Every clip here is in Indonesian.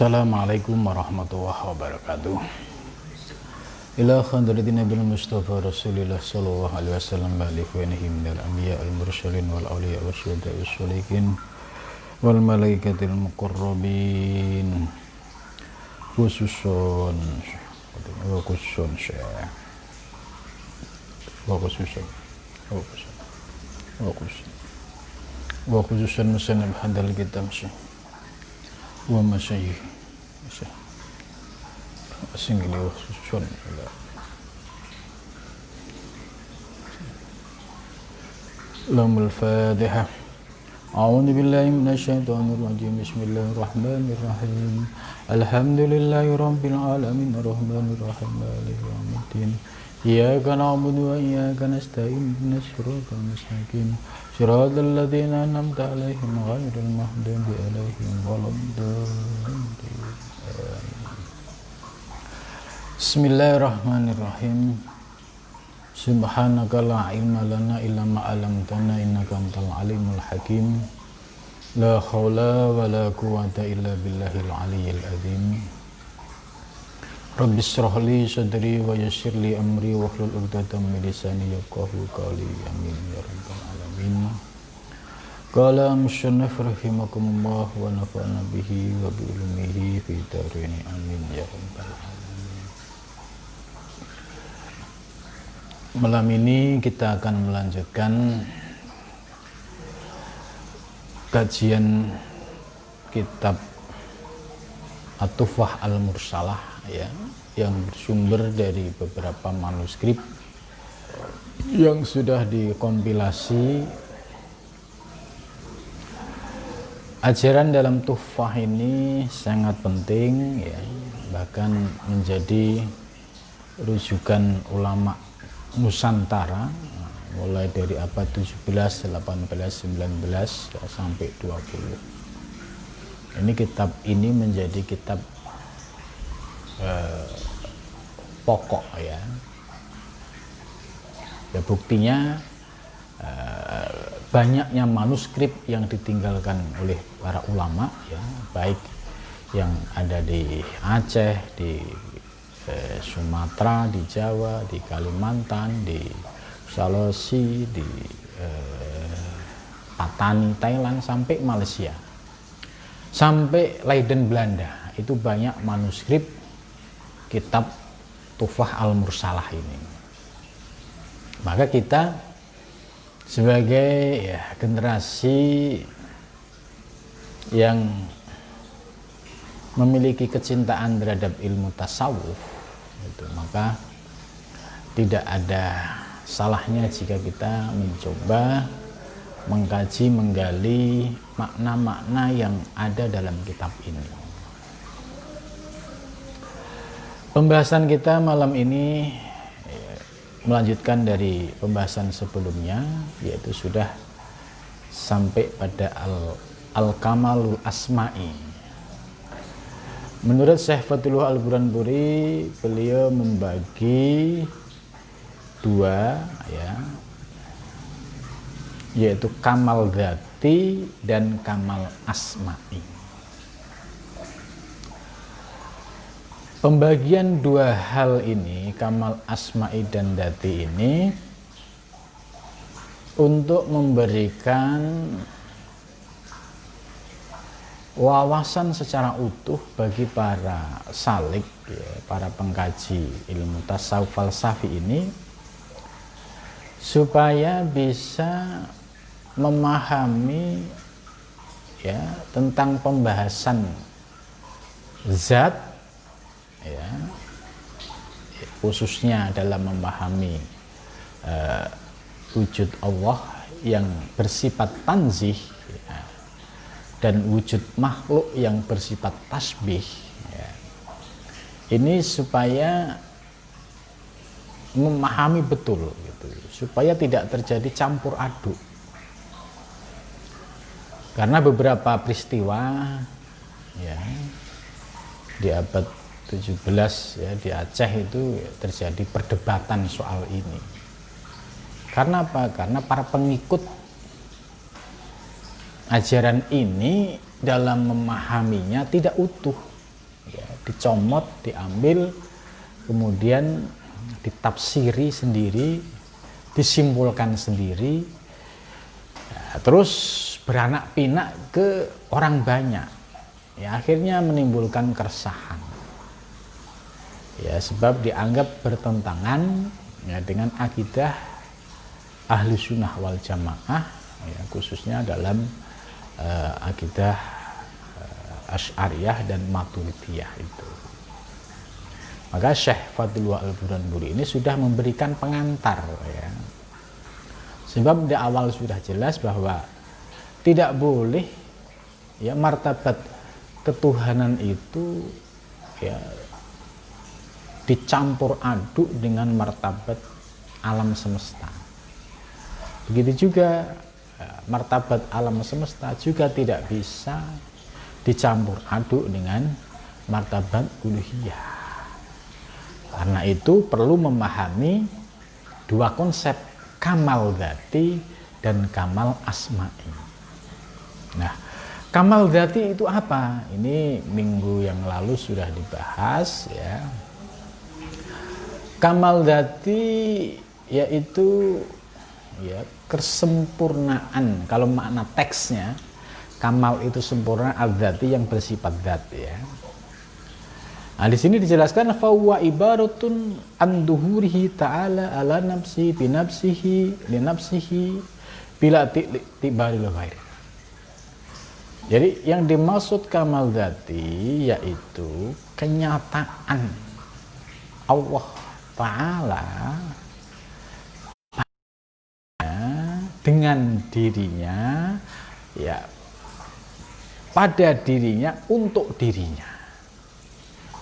Assalamualaikum warahmatullahi wabarakatuh. Ila khadratina bil Mustafa Rasulillah sallallahu alaihi wasallam wa alihi minal anbiya al mursalin wal awliya wasyuhada wasyolihin wal malaikatil muqarrabin khususun musannaf hadal kitab wa masyayikh singgili khususun lamul fatihah. A'udzu billahi minasyaitonir rajim. Bismillahirrahmanirrahim. Alhamdulillahi rabbil alamin arrahmanir rahim maliki yaumiddin. Iyyaka na'budu wa iyyaka nasta'in ihdinas siratal mustaqim siratal ladzina an'amta 'alaihim ghairil maghdubi 'alaihim waladdallin. Bismillahirrahmanirrahim. Subhanaka la ilma lana illa ma 'allamtana innaka antal alimul hakim. La haula wa la quwwata illa billahil aliyyil azim. Rabbi shrah li sadri wa yassir li amri wa hlul 'uqdatam min lisani yafqahu qawli. Amin ya rabbal alamin. Qala musannif rahimakumullah wa nafa'ana bihi wa bi ulumihi fi darin. Amin ya rabbal alamin. Malam ini kita akan melanjutkan kajian kitab At-Tuhfah Al-Mursalah ya, yang bersumber dari beberapa manuskrip yang sudah dikompilasi. Ajaran dalam tuhfah ini sangat penting ya, bahkan menjadi rujukan ulama Nusantara mulai dari abad 17, 18, 19 ya, sampai 20. Ini kitab ini menjadi kitab pokok ya. Ya buktinya banyaknya manuskrip yang ditinggalkan oleh para ulama ya, baik yang ada di Aceh, di Sumatera, di Jawa, di Kalimantan, di Sulawesi, di Patani, Thailand, sampai Malaysia, sampai Leiden, Belanda. Itu banyak manuskrip kitab Tuhfah Al-Mursalah ini. Maka kita sebagai ya, generasi yang memiliki kecintaan terhadap ilmu tasawuf itu, maka tidak ada salahnya jika kita mencoba mengkaji, menggali makna-makna yang ada dalam kitab ini. Pembahasan kita malam ini melanjutkan dari pembahasan sebelumnya, yaitu sudah sampai pada Al-Kamalul Asma'i. Menurut Syekh Fathullah Al-Buranpuri, beliau membagi dua ya, yaitu kamal dzati dan kamal asma'i. Pembagian dua hal ini, kamal asma'i dan dzati ini, untuk memberikan wawasan secara utuh bagi para salik ya, para pengkaji ilmu tasawuf falsafi ini, supaya bisa memahami ya tentang pembahasan zat ya, khususnya dalam memahami wujud Allah yang bersifat tanzih ya, dan wujud makhluk yang bersifat tasbih ya. Ini supaya memahami betul gitu, supaya tidak terjadi campur aduk. Karena beberapa peristiwa ya, di abad 17 ya, di Aceh itu terjadi perdebatan soal ini. Karena apa? Karena para pengikut ajaran ini dalam memahaminya tidak utuh. ya, dicomot, diambil, kemudian ditafsiri sendiri, disimpulkan sendiri, ya, terus beranak pinak ke orang banyak, ya, akhirnya menimbulkan keresahan, ya, sebab dianggap bertentangan, ya, dengan akidah ahli sunnah wal jamaah, ya, khususnya dalam akidah Asy'ariyah dan Maturidiyah itu. Maka Syekh Fadlullah Al-Burhanpuri ini sudah memberikan pengantar, ya. Sebab di awal sudah jelas bahwa tidak boleh, ya, martabat ketuhanan itu, ya, dicampur aduk dengan martabat alam semesta. Begitu juga martabat alam semesta juga tidak bisa dicampur aduk dengan martabat uluhiyah. Karena itu perlu memahami dua konsep, kamal dzati dan kamal asma'i. Nah, kamal dzati itu apa? Ini minggu yang lalu sudah dibahas, ya. Kamal dzati yaitu, ya, kesempurnaan. Kalau makna teksnya, kamal itu sempurna, adzati yang bersifat dzat, ya. Nah, di sini dijelaskan fahuwa ibaratun an duhurihi ta'ala ala nafsi bi nafsihi li nafsihi bila tibaril ghair. Jadi yang dimaksud kamal dzati yaitu kenyataan Allah Ta'ala dengan dirinya, ya, pada dirinya, untuk dirinya.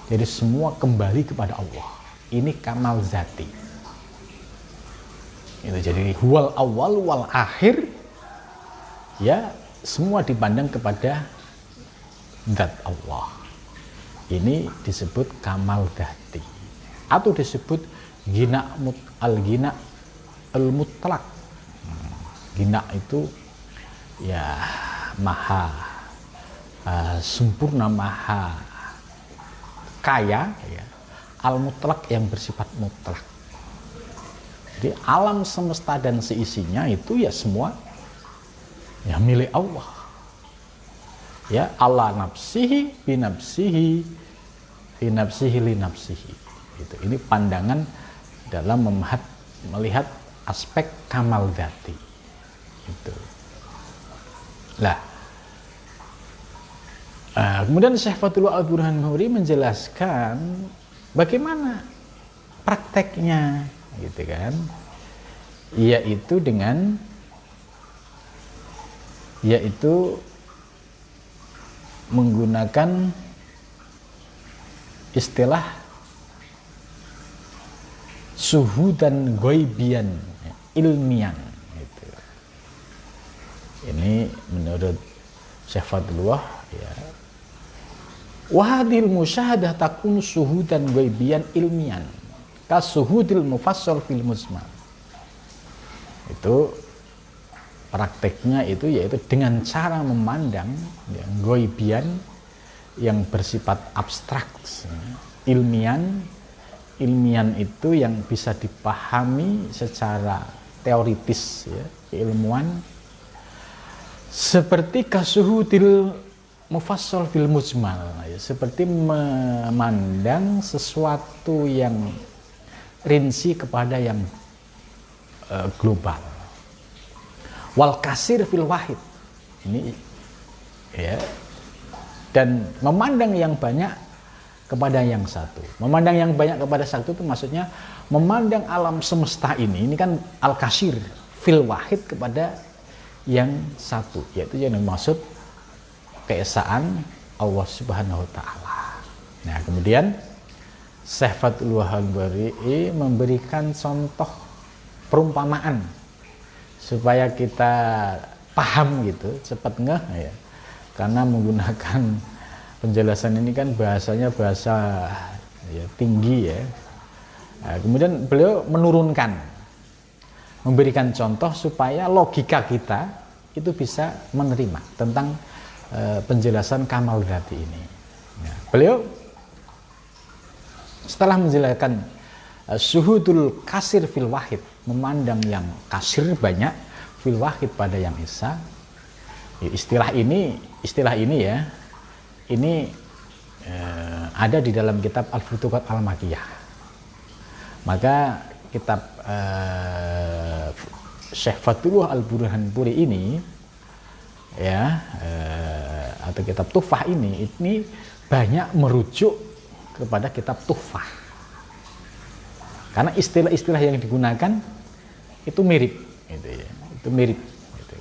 Jadi semua kembali kepada Allah. Ini kamal zati. Itu jadi huwal awal wal akhir, ya, semua dipandang kepada zat Allah. Ini disebut kamal zati, atau disebut gina al-gina al-mutlak. Gina itu, ya, maha sempurna, maha kaya, ya, al-mutlak yang bersifat mutlak. Jadi alam semesta dan seisinya itu, ya, semua, ya, milik Allah. Ya, Allah nafsihi binafsihi binafsihi li nafsihi. Itu. Ini pandangan dalam melihat aspek kamal dzati. Itu. Lah, kemudian Syekh Fadlullah Al-Burhanpuri menjelaskan bagaimana prakteknya, gitu kan, yaitu menggunakan istilah suhudan ghaibian ilmian. Gitu. Ini menurut Syekh Fadlullah, ya, wahadil musyahadah takun suhudan ghaibian ilmian kasuhudil mufassal fil muzmal. Itu prakteknya itu yaitu dengan cara memandang, ya, ghaibian yang bersifat abstrak, ilmian itu yang bisa dipahami secara teoritis, ya, keilmuan, seperti kasuhudil mufassal fil mujmal, ya, seperti memandang sesuatu yang rinci kepada yang global. Wal kasir fil wahid. Ini, ya, dan memandang yang banyak kepada yang satu. Memandang yang banyak kepada satu itu maksudnya memandang alam semesta ini kan al-kasir fil wahid kepada yang satu, yaitu yang dimaksud keesaan Allah Subhanahu wa taala. Nah, kemudian Syekh Fadlullah Al-Burhanpuri memberikan contoh perumpamaan supaya kita paham, gitu, cepat ngeh, ya. Karena menggunakan penjelasan ini kan bahasanya bahasa, ya, tinggi, ya. Nah, kemudian beliau menurunkan, memberikan contoh supaya logika kita itu bisa menerima tentang penjelasan kamal dzati ini. Nah, beliau Setelah menjelaskan syuhudul kasir fil wahid, memandang yang kasir banyak, fil wahid pada yang esa. Istilah ini ya, ini ada di dalam kitab Al-Futuhat Al-Makiyah. Maka kitab Syekh Fatullah Al-Burhanpuri ini ya, atau kitab Tuhfah ini banyak merujuk kepada kitab Tuhfah. Karena istilah-istilah yang digunakan itu mirip, gitu ya. Itu mirip. Gitu.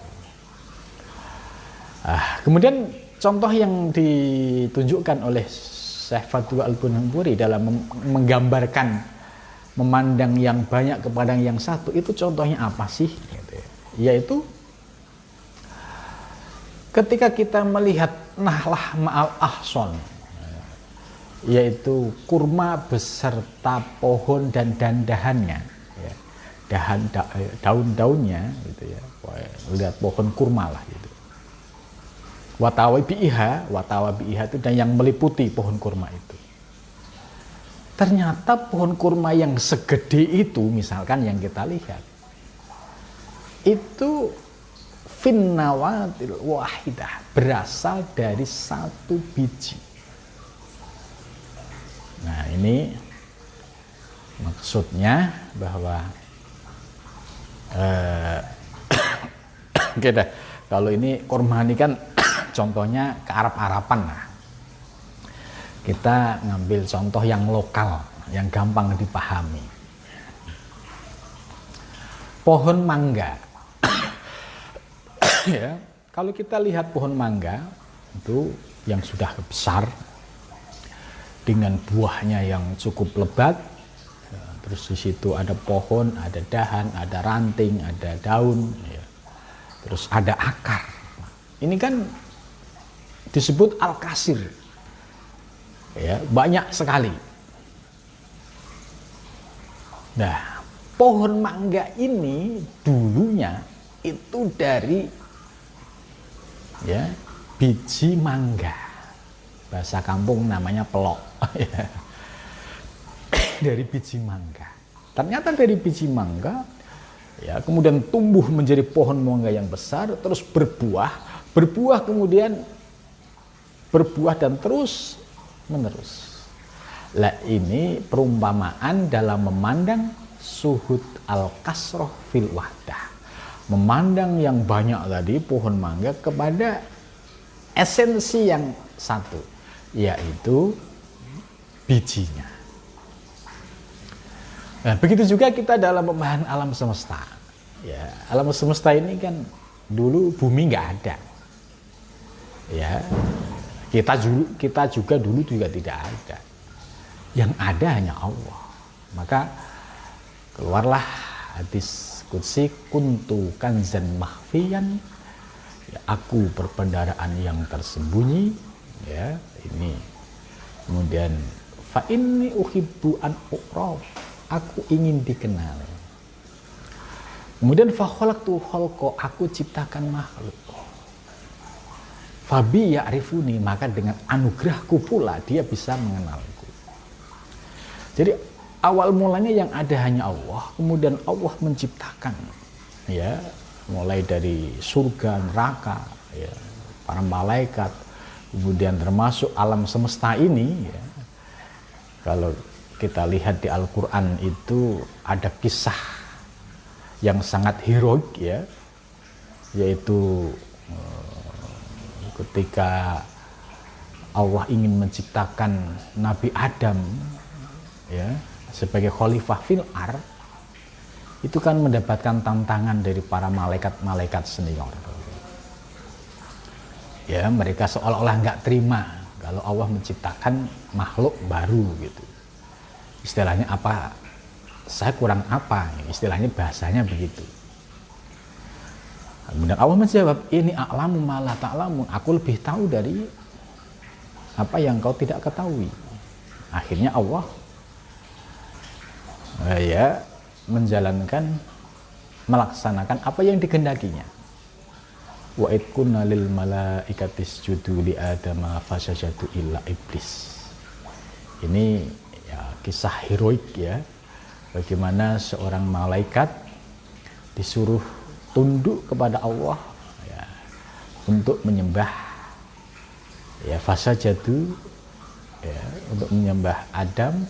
Kemudian contoh yang ditunjukkan oleh Syekh Fatullah Al-Burhanpuri dalam menggambarkan memandang yang banyak kepada yang satu, itu contohnya apa sih? Gitu ya. Yaitu ketika kita melihat nahlah ma'al ahson, yaitu kurma beserta pohon dan dahannya, ya. Daun-daunnya, gitu ya. Lihat pohon kurma lah, gitu. Watawa bi'iha itu dan yang meliputi pohon kurma itu. Ternyata pohon kurma yang segede itu, misalkan yang kita lihat, itu finnawatil wahidah, berasal dari satu biji. Nah, ini maksudnya bahwa oke dah, kalau ini kurma ini kan contohnya ke Arab-Araban lah. Kita ngambil contoh yang lokal, yang gampang dipahami. Pohon mangga. Ya, kalau kita lihat pohon mangga itu yang sudah besar dengan buahnya yang cukup lebat, ya, terus di situ ada pohon, ada dahan, ada ranting, ada daun, ya, terus ada akar. Ini kan disebut al-kasir, ya, banyak sekali. Nah, pohon mangga ini dulunya itu dari, ya, biji mangga, bahasa kampung namanya pelok. Dari biji mangga. Ternyata dari biji mangga, ya, kemudian tumbuh menjadi pohon mangga yang besar, terus berbuah kemudian berbuah dan terus menerus. Lah, ini perumpamaan dalam memandang suhud al-kasroh fil wahdah, memandang yang banyak tadi pohon mangga kepada esensi yang satu, yaitu bijinya. Nah, begitu juga kita dalam memahami alam semesta. Ya, alam semesta ini kan dulu bumi nggak ada. Ya, kita juga dulu tidak ada. Yang ada hanya Allah. Maka keluarlah hadis qudsi, kuntu kanzan mahfiyan, ya, aku perbendaharaan yang tersembunyi, ya, ini. Kemudian fa inni uhibbu an u'raf, aku ingin dikenal. Kemudian fa khalaqtu khalqa, aku ciptakan makhluk. Fabi ya'rifuni, maka dengan anugerahku pula dia bisa mengenalku. Jadi awal mulanya yang ada hanya Allah, kemudian Allah menciptakan, ya, mulai dari surga, neraka, ya, para malaikat, kemudian termasuk alam semesta ini, ya. Kalau kita lihat di Al-Quran itu ada kisah yang sangat heroik, ya, yaitu ketika Allah ingin menciptakan Nabi Adam, ya, sebagai khalifah fil ard, itu kan mendapatkan tantangan dari para malaikat-malaikat senior. Ya, mereka seolah-olah nggak terima kalau Allah menciptakan makhluk baru, gitu. Istilahnya apa? Saya kurang apa? Istilahnya bahasanya begitu. Kemudian Allah menjawab, ini a'lamu ma la ta'lamun, aku lebih tahu dari apa yang kau tidak ketahui. Akhirnya Allah, ya, melaksanakan apa yang dikehendakinya. Wa id kunna lil malaikati isjudu li adama fasajadu illa iblis. Ini ya kisah heroik ya, bagaimana seorang malaikat disuruh tunduk kepada Allah ya, untuk menyembah ya fasajadu ya, untuk menyembah Adam,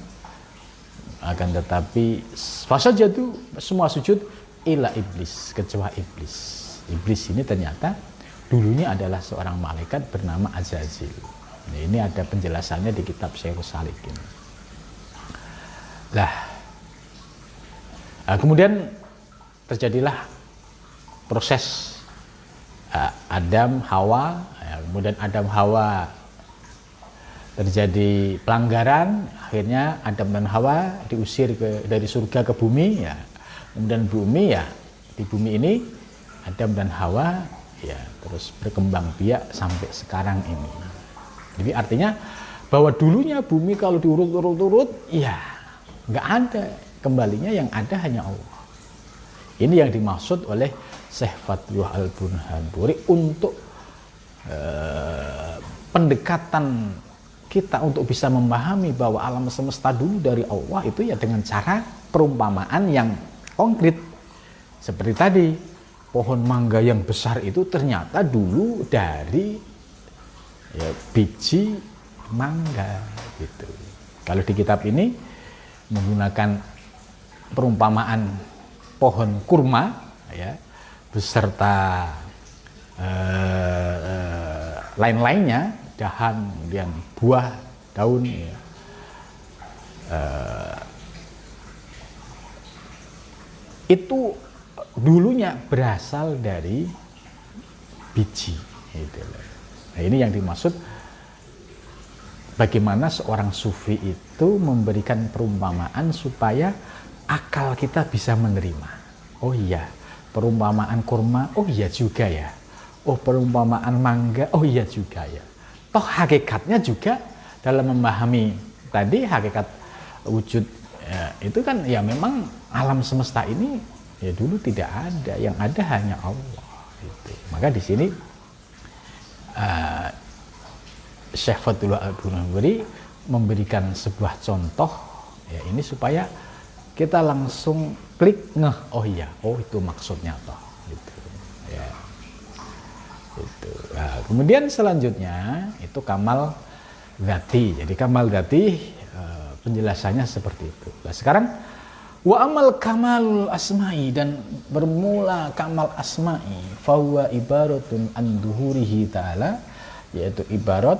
akan tetapi fasajadu semua sujud ila iblis, kecuali iblis. Iblis ini ternyata dulunya adalah seorang malaikat bernama Azazil. Nah, ini ada penjelasannya di kitab Syairus Salikin. Nah, kemudian terjadilah proses Adam Hawa, ya, kemudian Adam Hawa terjadi pelanggaran, akhirnya Adam dan Hawa diusir dari surga ke bumi ya. Kemudian bumi ya, di bumi ini Adam dan Hawa ya terus berkembang biak sampai sekarang ini. Jadi artinya bahwa dulunya bumi kalau diurut-urut ya nggak ada, kembalinya yang ada hanya Allah. Ini yang dimaksud oleh Syekh Fathulah Al-Burhanpuri untuk pendekatan kita untuk bisa memahami bahwa alam semesta dulu dari Allah itu ya dengan cara perumpamaan yang konkret. Seperti tadi, pohon mangga yang besar itu ternyata dulu dari ya, biji mangga gitu. Kalau di kitab ini menggunakan perumpamaan pohon kurma ya, beserta lain-lainnya, dahan, kemudian buah, daun ya. Itu dulunya berasal dari biji gitu. Nah, ini yang dimaksud bagaimana seorang sufi itu memberikan perumpamaan supaya akal kita bisa menerima. Oh iya, perumpamaan kurma, oh iya juga ya. Oh, perumpamaan mangga, oh iya juga ya. Toh hakikatnya juga dalam memahami tadi hakikat wujud ya, itu kan ya memang alam semesta ini ya dulu tidak ada, yang ada hanya Allah gitu. Maka di sini Syekh Fathulah Al-Burhanpuri memberikan sebuah contoh ya ini supaya kita langsung klik ngeh, oh iya, oh itu maksudnya toh gitu ya. Itu. Nah, kemudian selanjutnya itu kamal dzati. Jadi kamal dzati penjelasannya seperti itu. Nah, sekarang wa amal kamalul asma'i, dan bermula kamal asma'i fahuwa ibaratun an duhurihi ta'ala, yaitu ibarat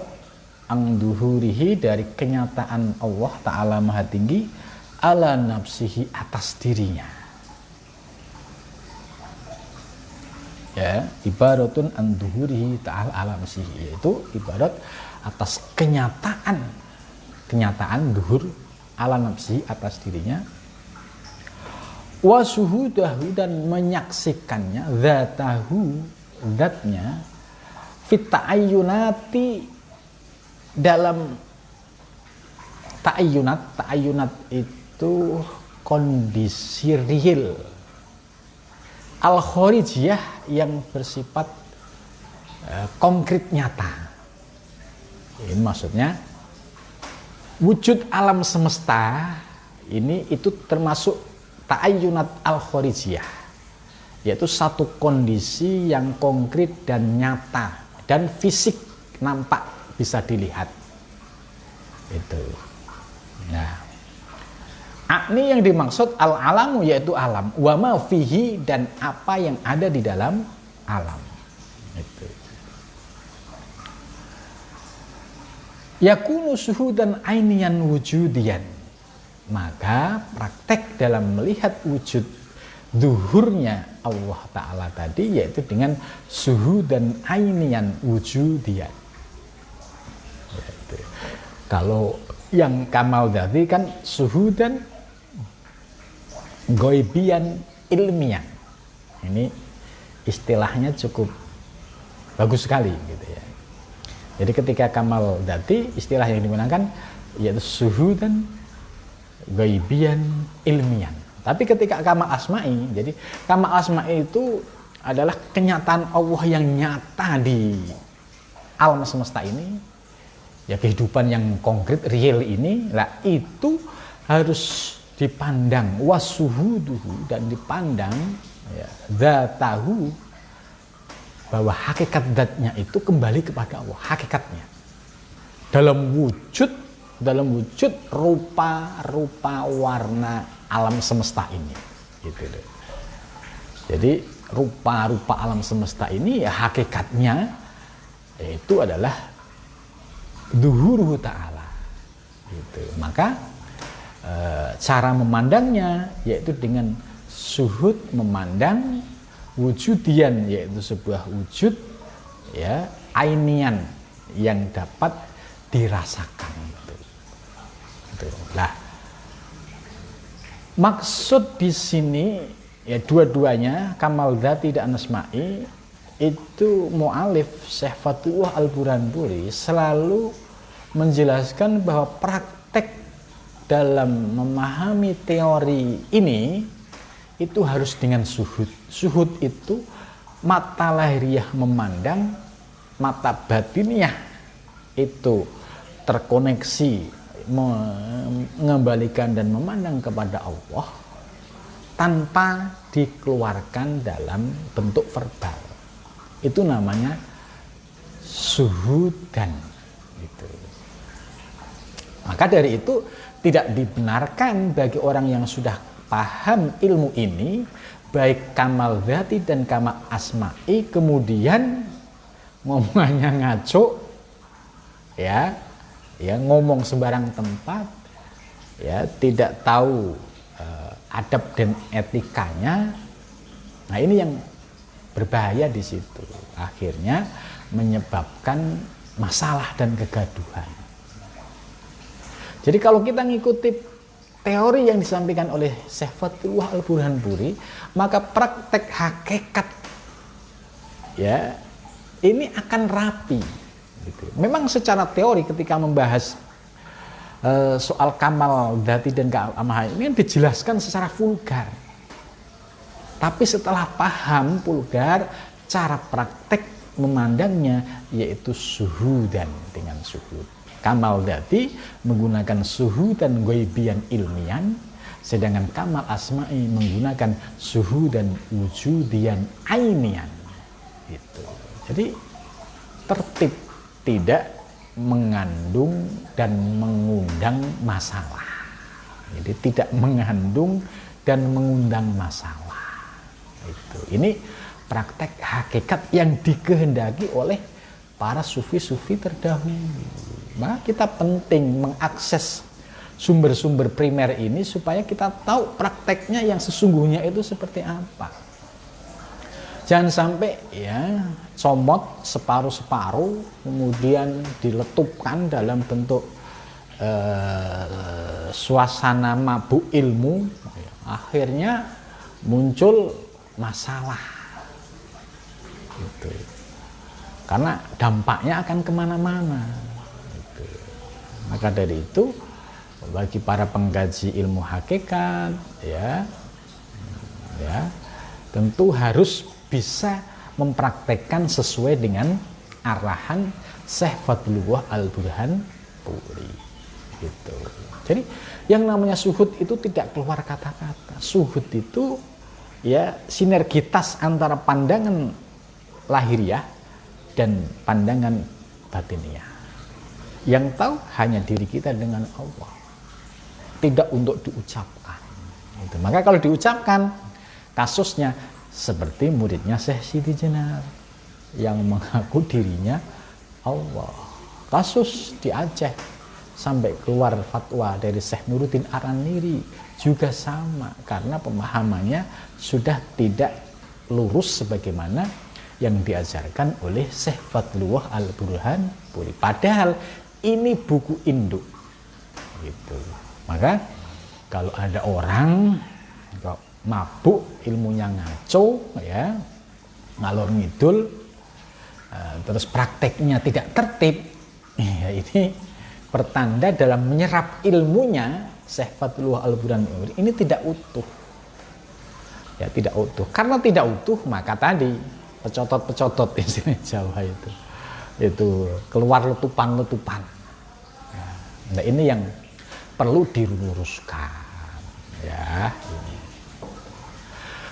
an duhurihi dari kenyataan Allah Ta'ala Maha Tinggi ala nafsihi atas dirinya. Ya, ibaratun an duhurihi ta'ala ala nafsihi, yaitu ibarat atas kenyataan duhur ala nafsihi atas dirinya, wa syuhudahu, dan menyaksikannya, zatahu, zatnya, fit ta'ayyunati, dalam ta'ayyunat itu kondisi real al-khorijiyah yang bersifat konkret nyata. Ini maksudnya wujud alam semesta ini itu termasuk ta'ayyunat al-khorijiyah, yaitu satu kondisi yang konkret dan nyata dan fisik, nampak, bisa dilihat. Itu. Nah, akni yang dimaksud al-alamu yaitu alam, wa ma fihi, dan apa yang ada di dalam alam. Itu. Yakunu syuhudan ainiyan wujudiyan. Maka praktek dalam melihat wujud zuhurnya Allah Ta'ala tadi yaitu dengan syuhudan ainiyan wujudiyan. Yaitu. Kalau yang kamal dzati kan syuhudan goibian ilmiah. Ini istilahnya cukup bagus sekali gitu ya. Jadi ketika kamal dzati istilah yang digunakan yaitu syuhudan goibian ilmiah. Tapi ketika kamal asma'i, jadi kamal asma'i itu adalah kenyataan Allah yang nyata di alam semesta ini ya kehidupan yang konkret real ini, lah itu harus dipandang wasuhuduhu, dan dipandang ya dzatahu, bahwa hakikat zatnya itu kembali kepada Allah, hakikatnya dalam wujud rupa warna alam semesta ini gitu. Jadi rupa-rupa alam semesta ini ya hakikatnya yaitu adalah zuhuruhu ta'ala gitu. Maka cara memandangnya yaitu dengan suhud, memandang wujudian, yaitu sebuah wujud ya ainian yang dapat dirasakan gitu. Nah, maksud di sini ya dua-duanya kamal dzati dan asma'i itu mu'alif Syekh Fathuwah Al-Burhanpuri selalu menjelaskan bahwa praktek dalam memahami teori ini itu harus dengan suhud. Suhud itu mata lahiriah memandang, mata batiniah itu terkoneksi mengembalikan dan memandang kepada Allah tanpa dikeluarkan dalam bentuk verbal. Itu namanya suhudan gitu. Maka dari itu tidak dibenarkan bagi orang yang sudah paham ilmu ini, baik kamal dzati dan kamal asma'i, kemudian ngomongannya ngaco ya ngomong sembarang tempat ya, tidak tahu adab dan etikanya. Nah, ini yang berbahaya di situ, akhirnya menyebabkan masalah dan kegaduhan. Jadi kalau kita ngikuti teori yang disampaikan oleh Syekh Fathuwah Al-Burhanpuri, maka praktek hakikat ya ini akan rapi gitu. Memang secara teori ketika membahas soal kamal dzati dan kamal ini dijelaskan secara vulgar. Tapi setelah paham vulgar, cara praktek memandangnya yaitu suhudan, dengan suhud. Kamal dzati menggunakan suhudan ghaibian ilmian, sedangkan kamal asma'i menggunakan suhudan wujudian ainian. Gitu. Jadi tertib, tidak mengandung dan mengundang masalah. Jadi tidak mengandung dan mengundang masalah. Ini praktek hakikat yang dikehendaki oleh para sufi-sufi terdahulu. Maka kita penting mengakses sumber-sumber primer ini supaya kita tahu prakteknya yang sesungguhnya itu seperti apa. Jangan sampai ya comot separuh-separuh kemudian diletupkan dalam bentuk suasana mabuk ilmu, akhirnya muncul masalah gitu. Karena dampaknya akan kemana-mana gitu. Maka dari itu bagi para pengkaji ilmu hakikat ya tentu harus bisa mempraktekkan sesuai dengan arahan Syekh Fathuwah Al-Burhanpuri gitu. Jadi yang namanya suhud itu tidak keluar kata-kata. Suhud itu ya sinergitas antara pandangan lahiriah dan pandangan batiniah. Yang tahu hanya diri kita dengan Allah, tidak untuk diucapkan gitu. Maka kalau diucapkan, kasusnya seperti muridnya Syekh Siti Jenar yang mengaku dirinya Allah. Kasus di Aceh sampai keluar fatwa dari Syekh Nuruddin Ar-Niri juga sama, karena pemahamannya sudah tidak lurus sebagaimana yang diajarkan oleh Syekh Fathuwah Al-Burhanpuri. Padahal ini buku induk gitu. Maka kalau ada orang kok mabuk, ilmunya ngaco ya, ngalor ngidul, terus prakteknya tidak tertib, ya ini pertanda dalam menyerap ilmunya Syekh Fathuwah Al-Burhanpuri ini tidak utuh. Ya tidak utuh. Karena tidak utuh, maka tadi pecotot-pecotot istilah Jawa itu keluar letupan-letupan Nah, ini yang perlu diluruskan ya.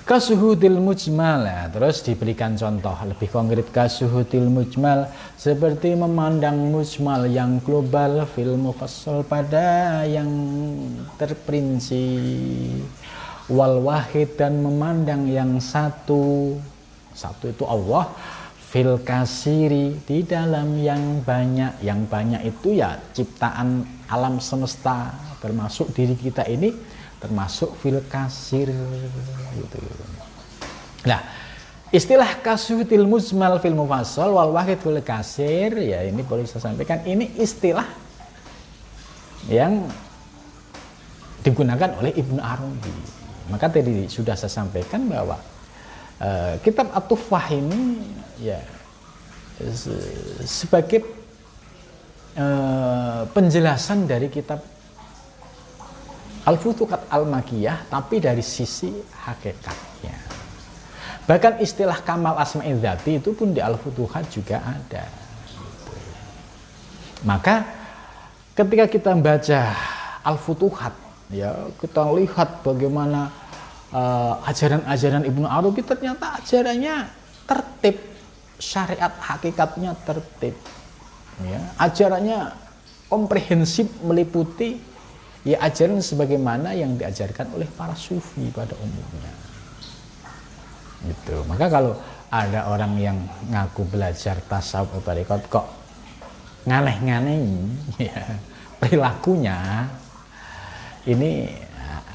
Kasuhudil mujmal ya, terus diberikan contoh lebih konkret. Kasuhudil mujmal seperti memandang mujmal yang global, fil mufassal pada yang terperinci, wal wahid dan memandang yang satu itu Allah, fil kasiri di dalam yang banyak itu ya ciptaan alam semesta termasuk diri kita ini, termasuk fil kasir gitu. Nah, istilah kasuhudil mujmal fil mufassal wal wahid fil kasir ya, ini boleh saya sampaikan, ini istilah yang digunakan oleh Ibnu Arabi. Maka tadi sudah saya sampaikan bahwa kitab At-Tuhfah ini ya sebagai penjelasan dari kitab Al-Futuhat Al-Makiyah, tapi dari sisi hakikatnya. Bahkan istilah Kamal Asma'i Dzati itu pun di Al-Futuhat juga ada. Maka ketika kita membaca Al-Futuhat, ya kita lihat bagaimana ajaran-ajaran Ibnu Arabi ternyata ajarannya tertib, syariat hakikatnya tertib. Ya, ajarannya komprehensif, meliputi ya ajaran sebagaimana yang diajarkan oleh para sufi pada umumnya. Gitu. Maka kalau ada orang yang ngaku belajar tasawuf atau tarekat kok nganeh-nganeh ya, perilakunya ini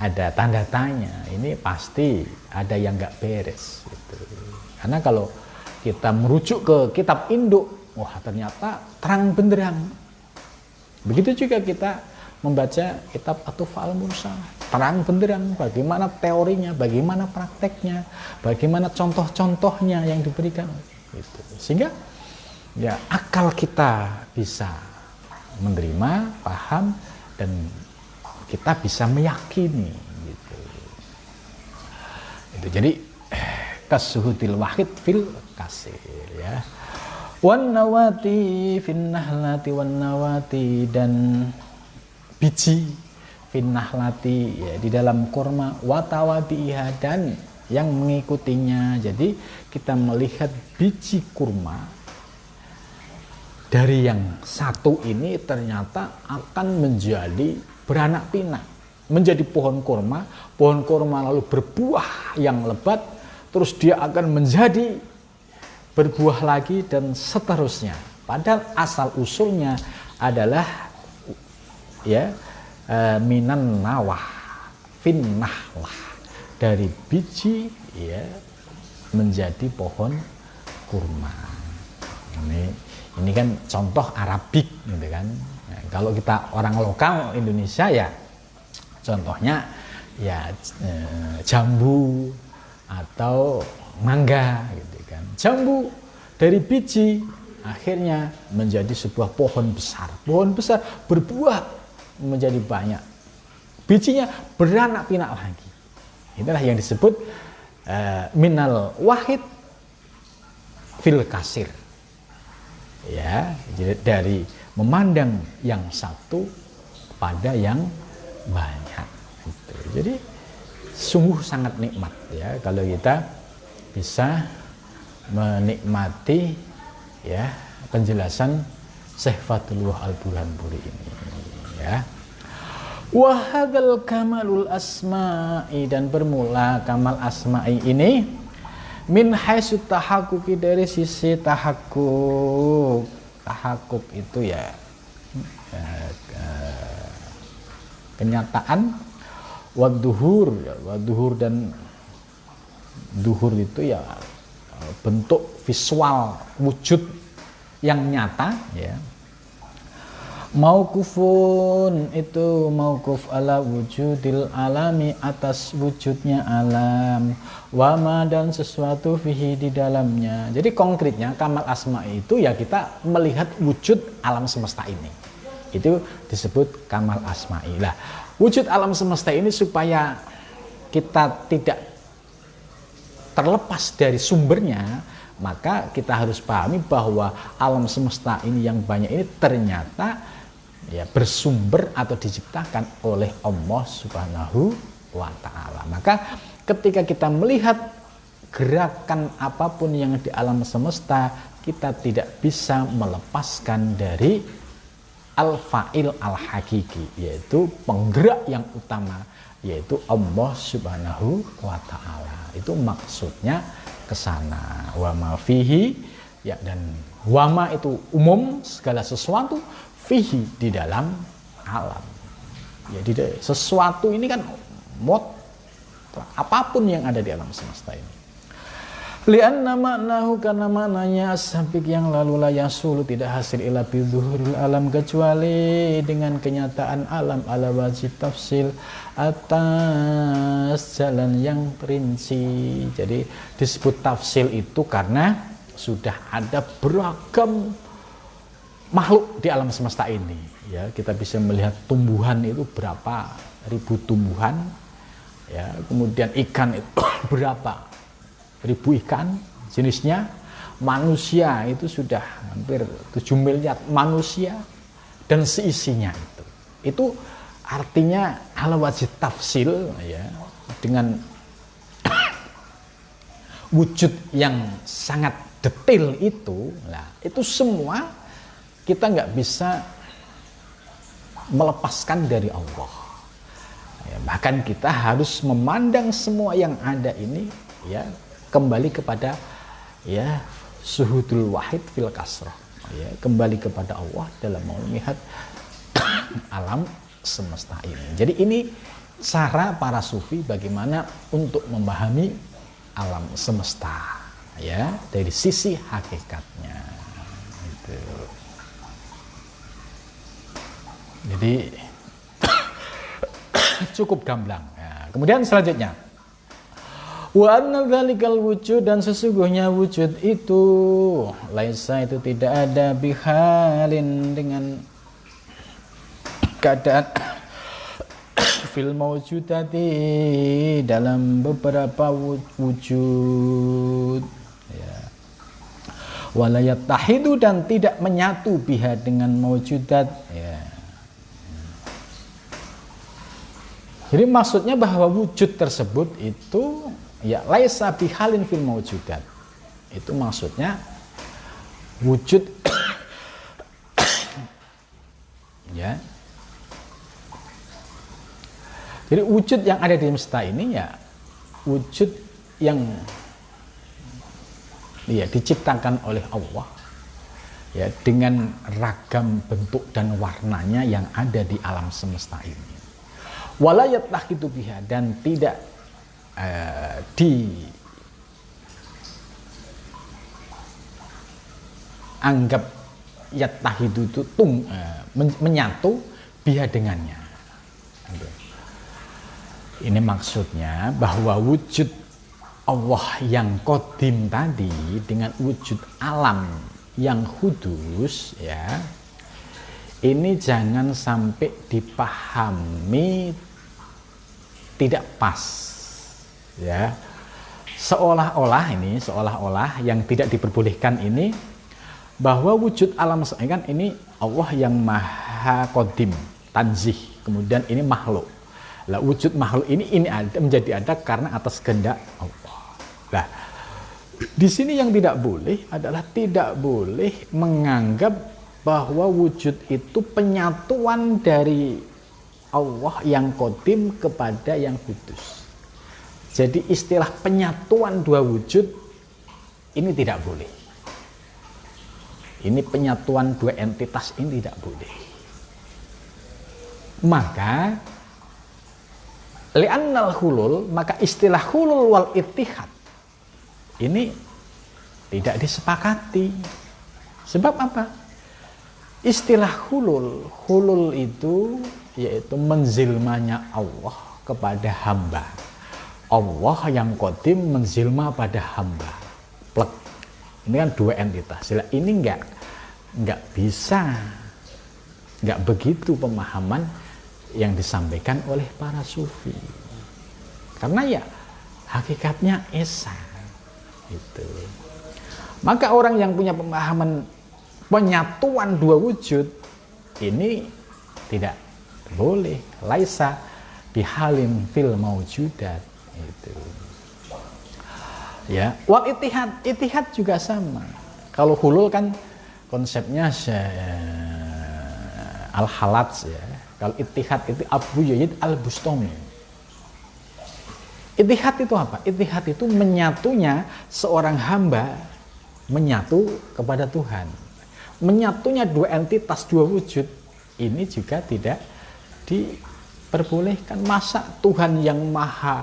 ada tanda tanya, ini pasti ada yang nggak beres gitu. Karena kalau kita merujuk ke kitab induk, wah ternyata terang benderang. Begitu juga kita membaca kitab At-Tuhfah Al-Mursalah, terang benderang bagaimana teorinya, bagaimana prakteknya, bagaimana contoh-contohnya yang diberikan gitu. Sehingga ya akal kita bisa menerima, paham, dan kita bisa meyakini gitu. Itu jadi kasuhudil wahid fil kasir ya. Wan nawati fin nahlati wan nawati, dan biji finnahlati ya di dalam kurma, watawadiha dan yang mengikutinya. Jadi kita melihat biji kurma dari yang satu ini ternyata akan menjadi beranak pinak, menjadi pohon kurma lalu berbuah yang lebat, terus dia akan menjadi berbuah lagi dan seterusnya. Padahal asal usulnya adalah ya minan nawah finnahlah, dari biji ya menjadi pohon kurma. Ini kan contoh Arabik gitu kan. Nah, kalau kita orang lokal Indonesia ya contohnya ya jambu atau mangga gitu kan. Jambu dari biji akhirnya menjadi sebuah pohon besar. Pohon besar berbuah menjadi banyak, bijinya beranak pinak lagi. Itulah yang disebut minal wahid fil kasir ya, jadi dari memandang yang satu pada yang banyak gitu. Jadi sungguh sangat nikmat ya kalau kita bisa menikmati ya penjelasan Syekh Fathullah Al-Burhanpuri ini ya. Wahadal kamalul asma'i, dan bermula kamal asma'i ini min haitsu tahaqquqi, dari sisi tahakkuk. Tahakkuk itu ya kenyataan, wadduhur ya, wadduhur dan duhur itu ya bentuk visual, wujud yang nyata ya. Mauqufun itu mauquf ala wujudil alami, atas wujudnya alam, wama dan sesuatu fihi di dalamnya. Jadi konkretnya kamal asma'i itu ya kita melihat wujud alam semesta ini, itu disebut kamal asma'i. Lah wujud alam semesta ini supaya kita tidak terlepas dari sumbernya, maka kita harus pahami bahwa alam semesta ini yang banyak ini ternyata ya bersumber atau diciptakan oleh Allah Subhanahu wa Ta'ala. Maka ketika kita melihat gerakan apapun yang di alam semesta, kita tidak bisa melepaskan dari al-fa'il al-hakiki, yaitu penggerak yang utama, yaitu Allah Subhanahu wa Ta'ala. Itu maksudnya ke sana. Wa ma fihi, ya, dan wama itu umum, segala sesuatu, fihi di dalam alam. Ya, sesuatu ini kan apapun yang ada di alam semesta ini. Lianna maknahu, karena maknanya sabik yang lalu la yasulu, tidak hasil ila bidzuhuril alam, kecuali dengan kenyataan alam ala wajib tafsil, atas jalan yang rinci. Jadi disebut tafsil itu karena sudah ada beragam makhluk di alam semesta ini. Ya, kita bisa melihat tumbuhan itu berapa ribu tumbuhan, ya, kemudian ikan itu berapa ribu ikan jenisnya, manusia itu sudah hampir 7 miliar manusia dan seisinya itu artinya ala wajib tafsil, ya, dengan wujud yang sangat detail itu. Nah, itu semua kita nggak bisa melepaskan dari Allah, ya, bahkan kita harus memandang semua yang ada ini, ya, kembali kepada, ya, suhudul wahid fil kasrah, ya, kembali kepada Allah dalam melihat alam semesta ini. Jadi ini cara para sufi bagaimana untuk memahami alam semesta, ya, dari sisi hakikatnya gitu. Jadi cukup gamblang, ya. Kemudian selanjutnya, wa anna dzalikal wujud, dan sesungguhnya wujud itu laisa itu tidak ada bihalin dengan keadaan fil mawjudati dalam beberapa wujud, ya, wala yattahidu, dan tidak menyatu biha dengan mawjudat, ya. Jadi maksudnya bahwa wujud tersebut itu, ya, laisa bihalin fil mawjudat. Itu maksudnya wujud ya. Jadi wujud yang ada di semesta ini, ya, wujud yang, ya, diciptakan oleh Allah, ya, dengan ragam bentuk dan warnanya yang ada di alam semesta ini. Wala yattahidu biha, dan tidak dianggap yattahidu itu menyatu biha dengannya. Ini maksudnya bahwa wujud Allah yang qadim tadi dengan wujud alam yang hudus, ya, ini jangan sampai dipahami tidak pas, ya, seolah-olah yang tidak diperbolehkan ini, bahwa wujud alam kan ini Allah yang maha qadim tanzih, kemudian ini makhluk. Lah, wujud makhluk ini ada, menjadi ada karena atas kehendak Allah. Nah, di sini yang tidak boleh adalah tidak boleh menganggap bahwa wujud itu penyatuan dari Allah yang qadim kepada yang kudus. Jadi istilah penyatuan dua wujud ini tidak boleh. Ini penyatuan dua entitas ini tidak boleh. Maka li'annal hulul, maka istilah hulul wal ittihad ini tidak disepakati. Sebab apa? Istilah hulul itu yaitu menzilmanya Allah kepada hamba. Allah yang qadim menzilma pada hamba. Plek. Ini kan dua entitas. Ini enggak bisa, enggak begitu pemahaman yang disampaikan oleh para sufi. Karena, ya, hakikatnya esa. Itu. Maka orang yang punya pemahaman penyatuan dua wujud ini tidak boleh. Laisa bihalin fil maujudat itu. Ya, wal itihad juga sama. Kalau hulul kan konsepnya al-halat ya. Kalau itihad itu Abu Yazid al-Bustami. Itihad itu apa? Itihad itu menyatunya seorang hamba menyatu kepada Tuhan. Menyatunya dua entitas, dua wujud, ini juga tidak diperbolehkan. Masa Tuhan yang maha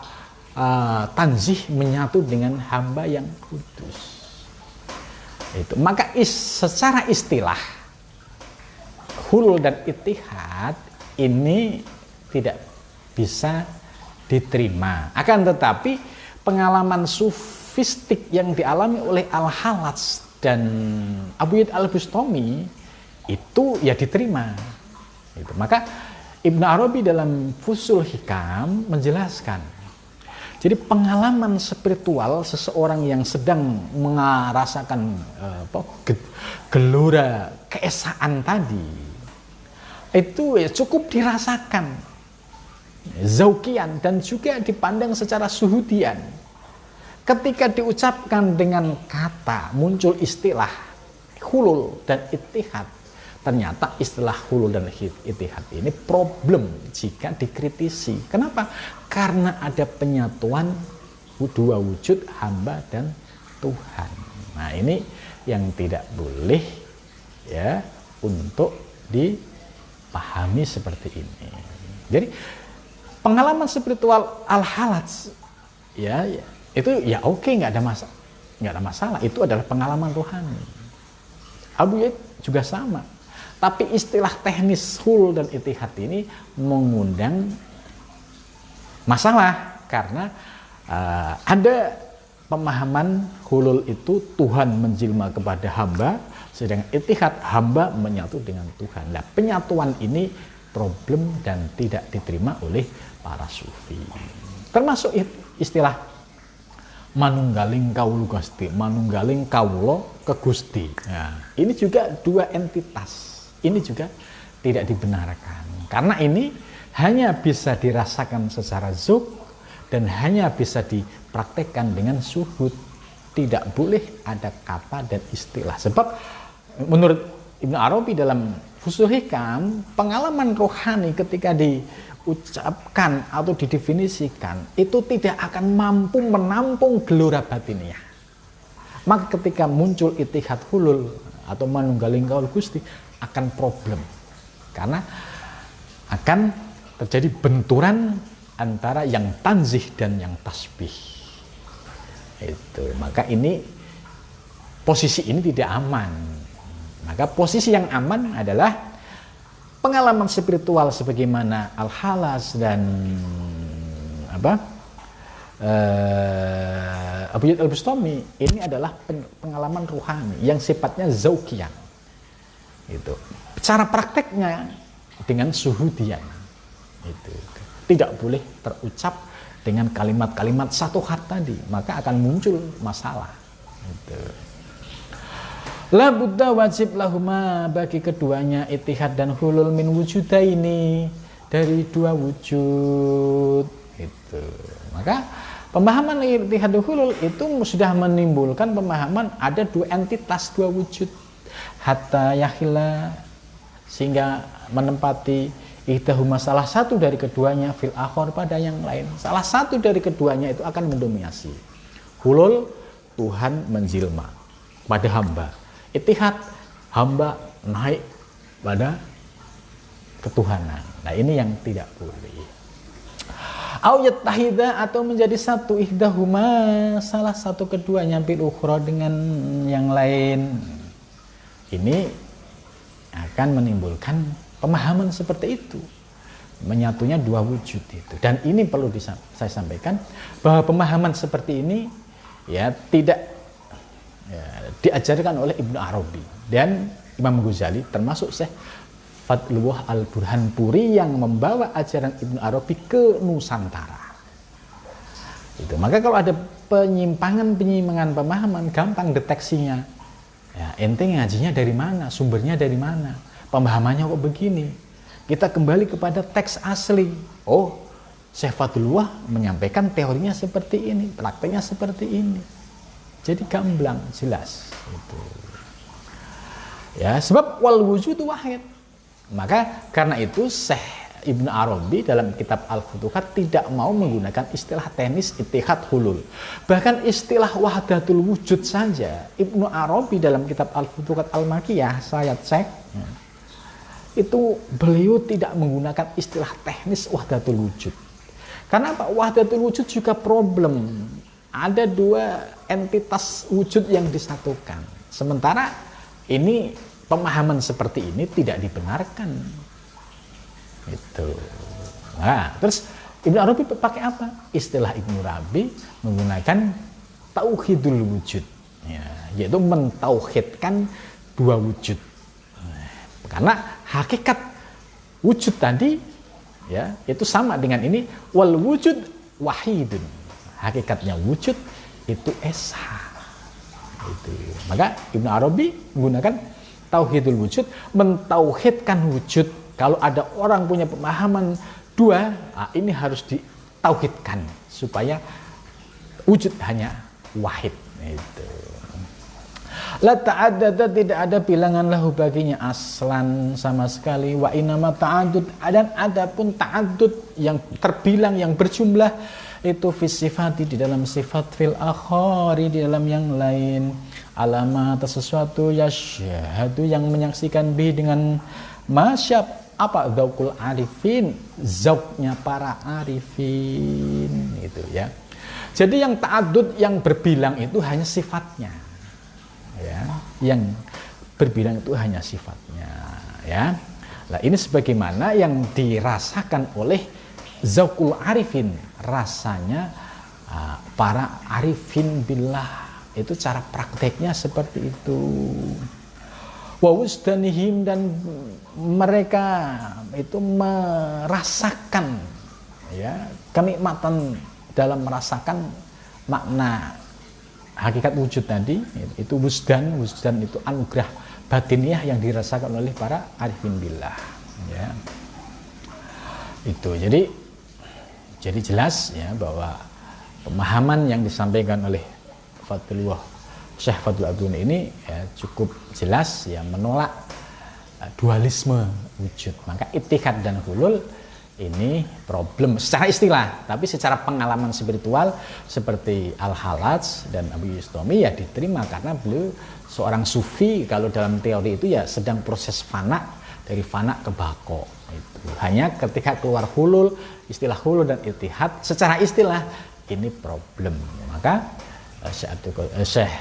tanzih menyatu dengan hamba yang kudus? Itu. Maka secara istilah hulul dan itihad ini tidak bisa diterima. Akan tetapi pengalaman sufistik yang dialami oleh Al-Halats dan Abu Yazid al-Bustami itu ya diterima. Itu. Maka Ibnu Arabi dalam Fusul Hikam menjelaskan, jadi pengalaman spiritual seseorang yang sedang merasakan gelora keesaan tadi itu ya cukup dirasakan zaukian dan juga dipandang secara suhudian. Ketika diucapkan dengan kata muncul istilah hulul dan itihad, ternyata istilah hulul dan itihad ini problem jika dikritisi. Kenapa? Karena ada penyatuan dua wujud hamba dan Tuhan. Nah, ini yang tidak boleh ya untuk dipahami seperti ini. Jadi pengalaman spiritual al-halats ya itu ya oke, nggak ada masalah, itu adalah pengalaman rohani. Abu Yazid juga sama. Tapi istilah teknis hulul dan itihad ini mengundang masalah karena ada pemahaman hulul itu Tuhan menjelma kepada hamba, sedangkan itihad hamba menyatu dengan Tuhan. Nah, penyatuan ini problem dan tidak diterima oleh para sufi. Termasuk istilah manunggaling kawula Gusti, manunggaling kawula ke Gusti. Nah, ini juga dua entitas. Ini juga tidak dibenarkan. Karena ini hanya bisa dirasakan secara zuk dan hanya bisa dipraktekkan dengan syuhud. Tidak boleh ada kata dan istilah. Sebab menurut Ibnu Arabi dalam Fusul Hikam, pengalaman rohani ketika diucapkan atau didefinisikan itu tidak akan mampu menampung gelora batiniah. Maka ketika muncul itihad hulul atau manunggaling kaul Gusti akan problem, karena akan terjadi benturan antara yang tanzih dan yang tasbih. Itu. Maka ini posisi ini tidak aman. Maka posisi yang aman adalah pengalaman spiritual sebagaimana Al-Halas dan Abu Yazid al-Bustami ini adalah pengalaman ruhani yang sifatnya zaukiyah. Itu. Cara prakteknya dengan suhudian. Itu. Tidak boleh terucap dengan kalimat-kalimat satu hat tadi, maka akan muncul masalah. Itu. La budda wajib lahuma bagi keduanya itihad dan hulul min wujudaini dari dua wujud. Itu. Maka pemahaman itihad dan hulul itu sudah menimbulkan pemahaman ada dua entitas, dua wujud. Hatta yahila sehingga menempati ihdahuma salah satu dari keduanya fil akhor pada yang lain. Salah satu dari keduanya itu akan mendominasi. Hulul, Tuhan menjilma pada hamba. Itihad, hamba naik pada ketuhanan. Nah, ini yang tidak boleh. Au yattahida atau menjadi satu ihdahuma salah satu keduanya bil ukhra dengan yang lain. Ini akan menimbulkan pemahaman seperti itu, menyatunya dua wujud itu. Dan ini perlu saya sampaikan bahwa pemahaman seperti ini ya tidak diajarkan oleh Ibnu Arabi dan Imam Ghazali, termasuk Syekh Fadlullah Al-Burhanpuri yang membawa ajaran Ibnu Arabi ke Nusantara. Itu. Maka kalau ada penyimpangan pemahaman, gampang deteksinya. Ya, ente ngajinya dari mana? Sumbernya dari mana? Pemahamannya kok begini? kita kembali kepada teks asli. Oh, Syekh Fadlullah menyampaikan teorinya seperti ini, prakteknya seperti ini. Jadi gamblang, jelas. Itu. Ya, sebab wal wujud wahid. Maka karena itu Syekh Ibnu Arabi dalam kitab Al-Futuhat tidak mau menggunakan istilah teknis ittihad hulul. Bahkan istilah wahdatul wujud saja Ibnu Arabi dalam kitab Al-Futuhat Al-Makiyah saya cek itu beliau tidak menggunakan istilah teknis wahdatul wujud. Karena apa? Wahdatul wujud juga problem. Ada dua entitas wujud yang disatukan. Sementara ini pemahaman seperti ini tidak dibenarkan. Itu. Nah, terus Ibnu Arabi pakai apa? Istilah Ibnu Arabi menggunakan tauhidul wujud, ya, yaitu mentauhidkan dua wujud. Karena hakikat wujud tadi, ya, itu sama dengan ini wal wujud wahidun. Hakikatnya wujud itu esa. Itu. Maka Ibnu Arabi menggunakan tauhidul wujud, mentauhidkan wujud. Kalau ada orang punya pemahaman dua, ini harus ditauhidkan supaya wujud hanya wahid. Itu. La ta'addada, tidak ada bilangan lahu baginya aslan sama sekali. Wa inama ta'addud, dan adapun ta'addud yang terbilang, yang berjumlah itu fis sifati, di dalam sifat, fil akhari, di dalam yang lain, alamat sesuatu yasyhadu, yang menyaksikan bi dengan masyab, apa zaukul arifin, zauknya para arifin, itu ya. Jadi yang ta'addud, yang berbilang itu hanya sifatnya, ya, yang berbilang itu hanya sifatnya, ya. Nah, ini sebagaimana yang dirasakan oleh zaukul arifin, rasanya para arifin billah, itu cara prakteknya seperti itu. Wa wujdanihim, dan mereka itu merasakan, ya, kenikmatan dalam merasakan makna hakikat wujud tadi. Itu wujdan itu anugerah batiniah yang dirasakan oleh para arifin billah, ya. Itu jadi jelas, ya, bahwa pemahaman yang disampaikan oleh Fadlullah Syekh Fadlul Abdun ini, ya, cukup jelas, ya, menolak dualisme wujud. Maka ittihad dan hulul ini problem secara istilah, tapi secara pengalaman spiritual seperti Al-Halaj dan Abu Yustami, ya, diterima karena beliau seorang sufi. Kalau dalam teori itu, ya, sedang proses fana, dari fana ke bako. Itu. Hanya ketika keluar hulul, istilah hulul dan ittihad secara istilah ini problem. Maka Syekh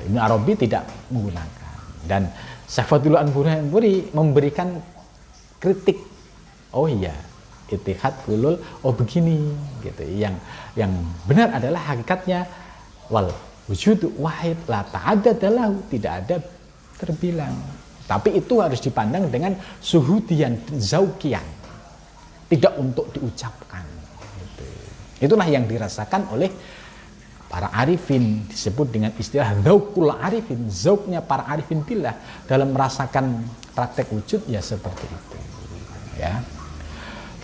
Ibnu Arabi tidak menggunakan, dan Syekh Fadlullah An-Burhanpuri memberikan kritik. Oh iya, ittihad hulul, oh begini, gitu. Yang benar adalah hakikatnya wal wujud wahid, la ta'addada lahu, tidak ada terbilang. Tapi itu harus dipandang dengan suhudian, zaukian, tidak untuk diucapkan. Gitu. Itulah yang dirasakan oleh para arifin, disebut dengan istilah zaukul arifin, zauknya para arifin billah dalam merasakan praktek wujud, ya, seperti itu, ya.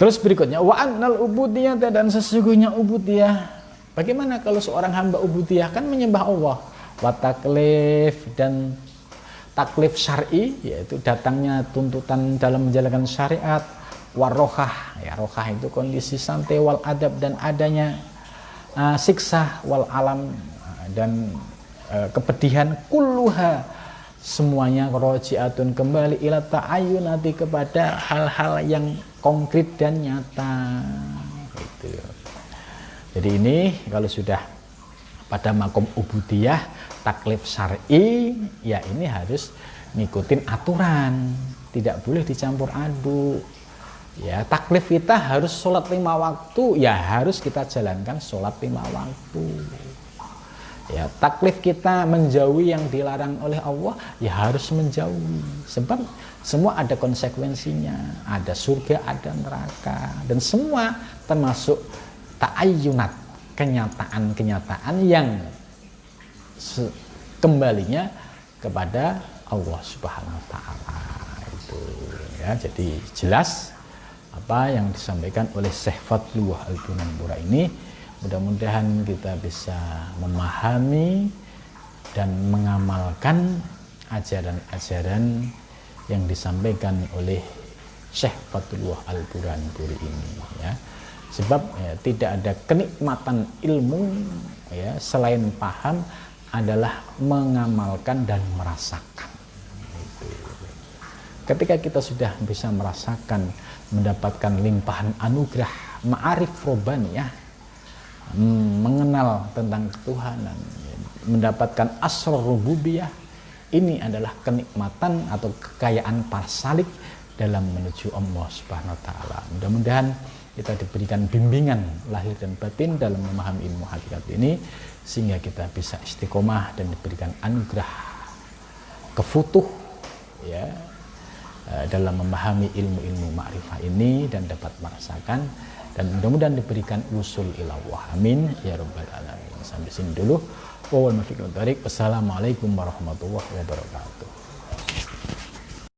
Terus berikutnya, wa annal ubudiyah, dan sesungguhnya ubudiyah. Bagaimana kalau seorang hamba ubudiyah kan menyembah Allah, wa taklif, dan taklif syar'i, yaitu datangnya tuntutan dalam menjalankan syariat, wa rohah, ya, rohah itu kondisi santai, wal adab, dan adanya siksa, wal alam, dan kepedihan, kulluha, semuanya roji'atun, kembali ila ta'ayyunati, kepada hal-hal yang konkret dan nyata. Gitu. Jadi ini kalau sudah pada makom ubudiyah, taklif syar'i, ya, ini harus ngikutin aturan, tidak boleh dicampur aduk. Ya, taklif kita harus sholat 5 waktu, ya harus kita jalankan sholat 5 waktu. Ya, taklif kita menjauhi yang dilarang oleh Allah, ya harus menjauhi. Sebab semua ada konsekuensinya, ada surga, ada neraka, dan semua termasuk ta'ayyunat, kenyataan-kenyataan yang kembalinya kepada Allah Subhanahu wa Ta'ala. Itu. ya. Jadi jelas apa yang disampaikan oleh Syekh Fadlullah Al-Bunanpura ini. Mudah-mudahan kita bisa memahami dan mengamalkan ajaran-ajaran yang disampaikan oleh Syekh Fadlullah Al-Bunanpuri ini, ya. Sebab ya, tidak ada kenikmatan ilmu ya selain paham, adalah mengamalkan dan merasakan. Ketika kita sudah bisa merasakan, mendapatkan limpahan anugerah ma'arif robbaniyah, mengenal tentang ketuhanan, mendapatkan asrar rububiyah, ini adalah kenikmatan atau kekayaan para salik dalam menuju Allah Subhanahu wa taala. Mudah-mudahan kita diberikan bimbingan lahir dan batin dalam memahami ilmu hakikat ini, sehingga kita bisa istiqomah dan diberikan anugerah kefutuh ya dalam memahami ilmu-ilmu ma'rifah ini dan dapat merasakan, dan mudah-mudahan diberikan usul ilallah. Amin ya rabbal alamin. Sampai sini dulu. Wassalamualaikum warahmatullahi wabarakatuh.